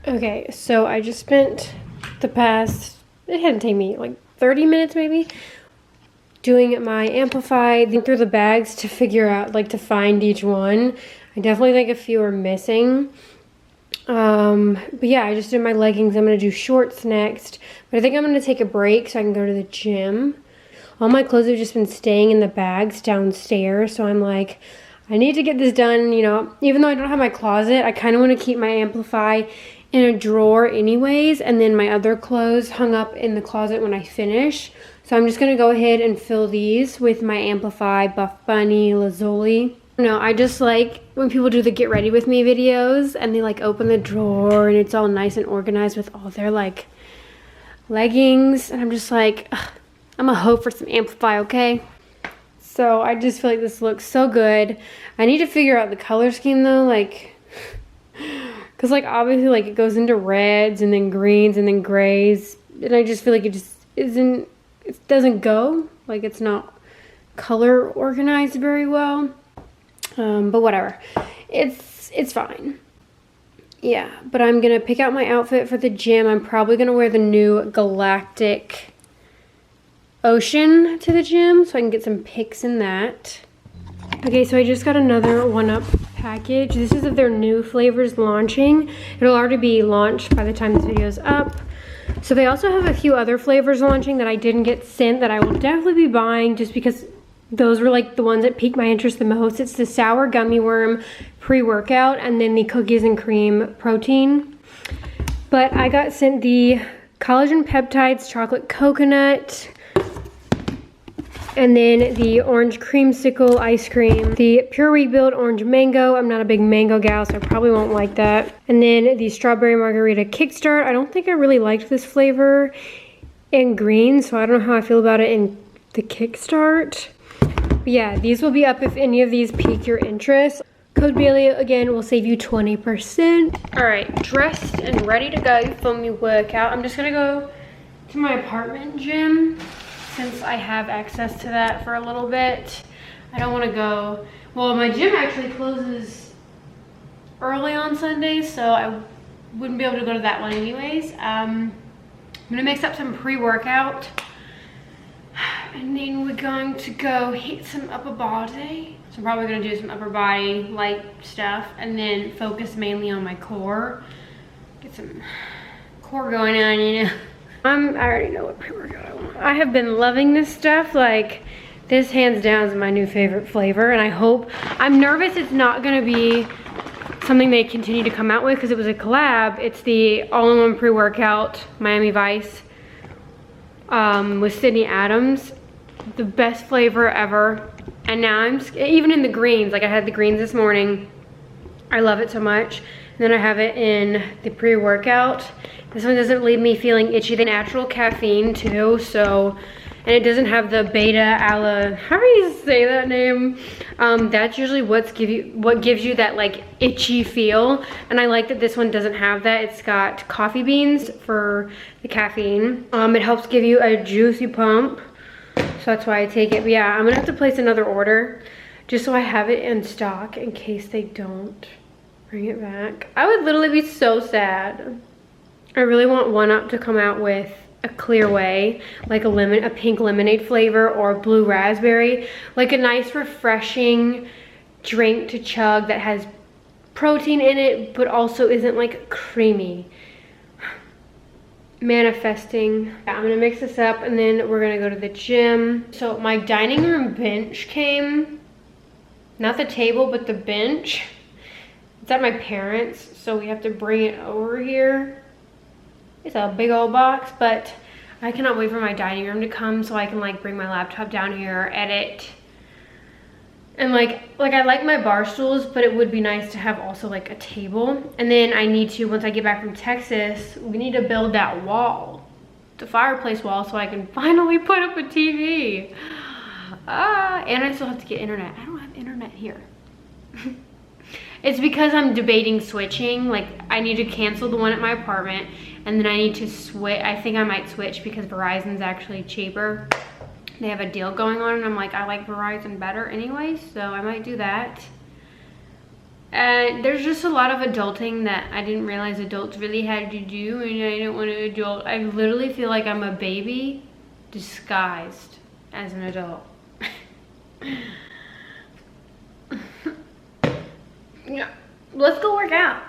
Okay, so I just spent the past, it hadn't taken me like 30 minutes maybe, doing my amplify through the bags to figure out, like, to find each one. I definitely think a few are missing. But yeah, I just did my leggings. I'm going to do shorts next. But I think I'm going to take a break so I can go to the gym. All my clothes have just been staying in the bags downstairs. So I'm like, I need to get this done, you know. Even though I don't have my closet, I kind of want to keep my amplify in a drawer anyways. And then my other clothes hung up in the closet when I finish. So I'm just going to go ahead and fill these with my amplify Buff Bunny Lazuli. No, I just like when people do the get ready with me videos and they like open the drawer and it's all nice and organized with all their like leggings, and I'm just like, ugh, I'm a hoe for some amplify, okay? So I just feel like this looks so good. I need to figure out the color scheme though, like, cause like obviously like it goes into reds and then greens and then grays, and I just feel like it just isn't, it doesn't go, like it's not color organized very well. But whatever, it's fine. Yeah, but I'm gonna pick out my outfit for the gym. I'm probably gonna wear the new Galactic Ocean to the gym so I can get some pics in that. Okay, so I just got another 1UP package. This is of their new flavors launching. It'll already be launched by the time this video is up. So they also have a few other flavors launching that I didn't get sent that I will definitely be buying just because those were like the ones that piqued my interest the most. It's the sour gummy worm pre-workout and then the cookies and cream protein. But I got sent the collagen peptides chocolate coconut, and then the orange creamsicle ice cream, the pure rebuild orange mango. I'm not a big mango gal, so I probably won't like that. And then the strawberry margarita kickstart. I don't think I really liked this flavor in green, so I don't know how I feel about it in the kickstart. But yeah, these will be up if any of these pique your interest. Code Bailey, again, will save you 20%. All right, dressed and ready to go for my workout. I'm just gonna go to my apartment gym since I have access to that for a little bit. I don't wanna go, well, my gym actually closes early on Sundays, so I wouldn't be able to go to that one anyways. I'm gonna mix up some pre-workout. And then we're going to go hit some upper body. So I'm probably gonna do some upper body light stuff and then focus mainly on my core. Get some core going on, you know. I already know what pre-workout I want. I have been loving this stuff. Like, this hands down is my new favorite flavor, and I hope, I'm nervous it's not gonna be something they continue to come out with because it was a collab. It's the all-in-one pre-workout Miami Vice with Sydney Adams. The best flavor ever. And now I'm, even in the greens, like I had the greens this morning. I love it so much. And then I have it in the pre-workout. This one doesn't leave me feeling itchy. The natural caffeine too, so, and it doesn't have the beta how do you say that name? That's usually what gives you that like itchy feel. And I like that this one doesn't have that. It's got coffee beans for the caffeine. It helps give you a juicy pump. So that's why I take it. But yeah, I'm gonna have to place another order just so I have it in stock in case they don't bring it back. I would literally be so sad. I really want 1UP to come out with a clear way, like a pink lemonade flavor or blue raspberry, like a nice refreshing drink to chug that has protein in it but also isn't like creamy. Manifesting. Yeah, I'm gonna mix this up and then we're gonna go to the gym. So my dining room bench came, not the table but the bench. It's at my parents', so we have to bring it over here. It's a big old box, but I cannot wait for my dining room to come so I can like bring my laptop down here, edit. And like I like my bar stools, but it would be nice to have also like a table. And then I need to, once I get back from Texas, we need to build that wall, the fireplace wall, so I can finally put up a TV. And I still have to get internet. I don't have internet here. It's because I'm debating switching. Like I need to cancel the one at my apartment and then I need to switch. I think I might switch because Verizon's actually cheaper. They have a deal going on and I'm like, I like Verizon better anyway, so I might do that. And there's just a lot of adulting that I didn't realize adults really had to do, and I didn't want to adult. I literally feel like I'm a baby disguised as an adult. Yeah, let's go work out.